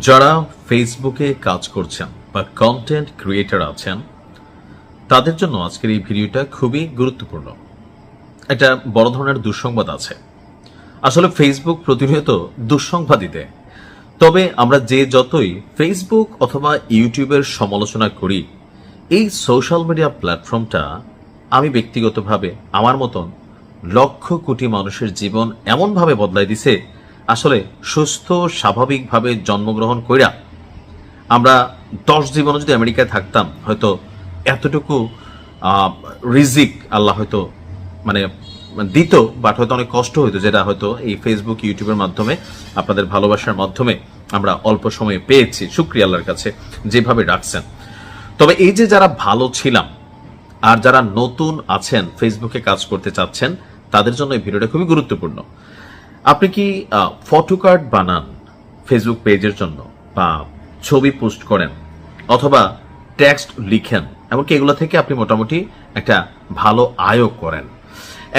যারা ফেসবুকে কাজ করছেন বা কন্টেন্ট ক্রিয়েটর আছেন তাদের জন্য আজকের এই ভিডিওটা খুবই গুরুত্বপূর্ণ। একটা বড় ধরনের দুঃসংবাদ আছে। আসলে ফেসবুক প্রতিনিয়ত দুঃসংবাদই দেয়। তবে আমরা যে যতই ফেসবুক অথবা ইউটিউবের সমালোচনা করি, এই সোশ্যাল মিডিয়া প্ল্যাটফর্মটা আমি ব্যক্তিগতভাবে আমার মতন লক্ষ কোটি মানুষের জীবন এমনভাবে বদলাই দিছে, আসলে সুস্থ স্বাভাবিকভাবে জন্মগ্রহণ কইরা আমরা 10 জীবনে যদি আমেরিকায় থাকতাম হয়তো এতটুকু রিজিক আল্লাহ হয়তো মানে দিত, বাট হয়তো অনেক কষ্ট হইতো, যেটা হয়তো এই ফেসবুক ইউটিউবের মাধ্যমে আপনাদের ভালোবাসার মাধ্যমে আমরা অল্প সময়ে পেয়েছি। শুকরিয়া আল্লাহর কাছে যেভাবে রাখছেন। তবে এই যে যারা ভালো ছিলাম আর যারা নতুন আছেন ফেসবুকে কাজ করতে চাচ্ছেন, তাদের জন্য এই ভিডিওটা খুবই গুরুত্বপূর্ণ। আপনি কি ফটো কার্ড বানান ফেসবুক পেজের জন্য, বা ছবি পোস্ট করেন, অথবা টেক্সট লিখেন, এমনকি এগুলো থেকে আপনি মোটামুটি একটা ভালো আয়ও করেন।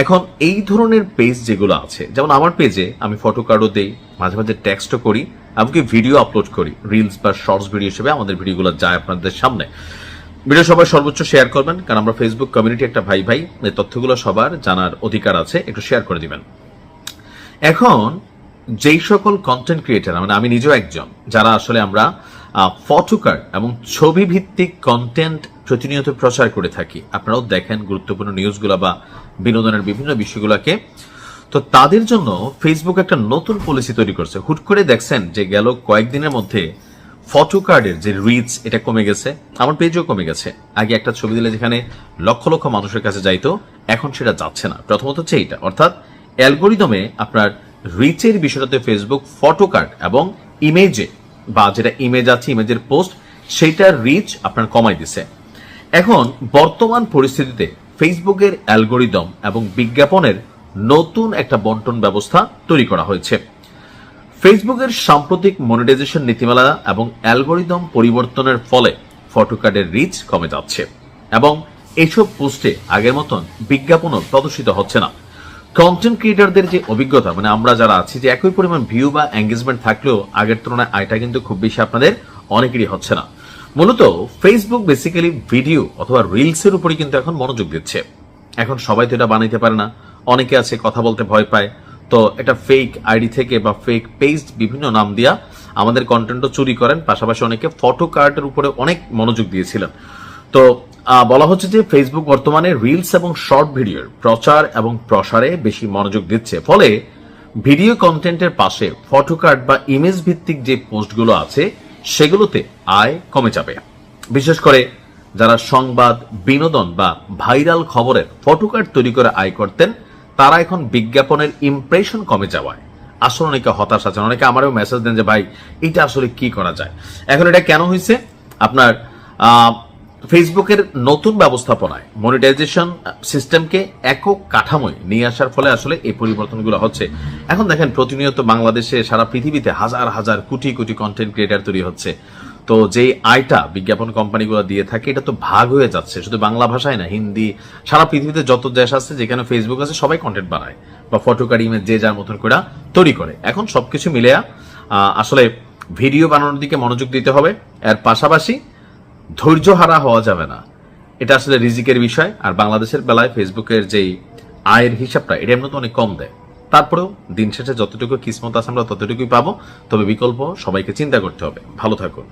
এখন এই ধরনের পেজ যেগুলো আছে, যেমন আমার পেজে আমি ফটো কার্ডও দেই, মাঝে মাঝে টেক্সটও করি, এমনকি ভিডিও আপলোড করি, রিলস বা শর্টস ভিডিও হিসেবে আমাদের ভিডিওগুলো যায় আপনাদের সামনে। ভিডিও সবাই সর্বোচ্চ শেয়ার করবেন, কারণ আমরা ফেসবুক কমিউনিটি একটা ভাই ভাই, এই তথ্যগুলো সবার জানার অধিকার আছে, একটু শেয়ার করে দিবেন। এখন যেই সকল কন্টেন্ট ক্রিয়েটার, মানে আমি নিজেও একজন, যারা আসলে আমরা ফটো কার্ড এবং ছবি ভিত্তিক কন্টেন্ট প্রতিনিয়ত প্রচার করে থাকি, আপনারাও দেখেন গুরুত্বপূর্ণ নিউজগুলো বা বিনোদনের বিভিন্ন বিষয়গুলোকে, তো তাদের জন্য ফেসবুক একটা নতুন পলিসি তৈরি করছে। হুট করে দেখছেন যে গেল কয়েকদিনের মধ্যে ফটো কার্ডের যে রিচ এটা কমে গেছে, আমার পেজও কমে গেছে। আগে একটা ছবি দিলে যেখানে লক্ষ লক্ষ মানুষের কাছে যাইতো, এখন সেটা যাচ্ছে না। প্রথমত হচ্ছে এইটা, অর্থাৎ অ্যালগোরিদমে আপনার রিচের বিষয়টাতে ফেসবুক ফটো কার্ড এবং ইমেজে, বা যেটা ইমেজ আছে ইমেজের পোস্ট, সেইটার রিচ আপনার কমাই দিছে। এখন বর্তমান পরিস্থিতিতে ফেসবুকের অ্যালগোরিদম এবং বিজ্ঞাপনের নতুন একটা বন্টন ব্যবস্থা তৈরি করা হয়েছে। ফেসবুকের সাম্প্রতিক মনিটাইজেশন নীতিমালা এবং অ্যালগোরিদম পরিবর্তনের ফলে ফটো কার্ডের রিচ কমে যাচ্ছে এবং এইসব পোস্টে আগের মতন বিজ্ঞাপনও প্রদর্শিত হচ্ছে না। কন্টেন্ট ক্রিয়েটরদের যে অভিজ্ঞতা, মানে আমরা যারা আছি, যে একই পরিমাণ ভিউ বা এঙ্গেজমেন্ট থাকলেও আগের তুলনায় আয়টা কিন্তু খুব বেশি আপনাদের অনেকেরই হচ্ছে না। মূলত ফেসবুক বেসিক্যালি ভিডিও অথবা রিলসের উপরই কিন্তু এখন মনোযোগ দিচ্ছে। এখন সবাই তো এটা বানাইতে পারে না, অনেকে আছে কথা বলতে ভয় পায়, তো এটা ফেক আইডি থেকে বা ফেক পেজ বিভিন্ন নাম দিয়া আমাদের কন্টেন্টও চুরি করেন। পাশাপাশি অনেকে ফটো কার্ডের উপরে অনেক মনোযোগ দিয়েছিলেন। তো বলা হচ্ছে যে ফেসবুক বর্তমানে রিলস এবং শর্ট ভিডিওর প্রচার এবং প্রসারে বেশি মনোযোগ দিচ্ছে, ফলে ভিডিও কন্টেন্টের পাশে ফটো কার্ড বা ইমেজ ভিত্তিক যে পোস্টগুলো আছে সেগুলোতে আয় কমে যাবে। বিশেষ করে যারা সংবাদ, বিনোদন বা ভাইরাল খবরের ফটো কার্ড তৈরি করে আয় করতেন, তারা এখন বিজ্ঞাপনের ইমপ্রেশন কমে যাওয়ায় আসলে অনেকে হতাশ আছেন। অনেকে আমারও মেসেজ দেন যে ভাই এটা আসলে কি করা যায়। এখন এটা কেন হয়েছে, আপনার ফেসবুকের নতুন ব্যবস্থাপনায় মনিটাইজেশন সিস্টেমকে একক কাঠামোয় নিয়ে আসার ফলে আসলে এই পরিবর্তনগুলো হচ্ছে। এখন দেখেন প্রতিনিয়ত বাংলাদেশে, সারা পৃথিবীতে হাজার হাজার কোটি কোটি কন্টেন্ট ক্রিয়েটার তৈরি হচ্ছে। তো যে আয়টা বিজ্ঞাপন কোম্পানিগুলো দিয়ে থাকে, এটা তো ভাগ হয়ে যাচ্ছে শুধু বাংলা ভাষায় না, হিন্দি, সারা পৃথিবীতে যত দেশ আছে যেখানে ফেসবুক আছে সবাই কন্টেন্ট বানায় বা ফটো কার্ড ইমেজ যে যার মতন করে তৈরি করে। এখন সবকিছু মিলে আসলে ভিডিও বানানোর দিকে মনোযোগ দিতে হবে। এর পাশাপাশি ধৈর্য হারা হওয়া যাবে না, এটা আসলে রিজিকের বিষয়। আর বাংলাদেশের বেলায় ফেসবুকের যেই আয়ের হিসাবটা, এটা এমনি তো অনেক কম দেয়। তারপরেও দিন শেষে যতটুকু কিসমত আছে আমরা ততটুকুই পাবো। তবে বিকল্প সবাইকে চিন্তা করতে হবে। ভালো থাকুন।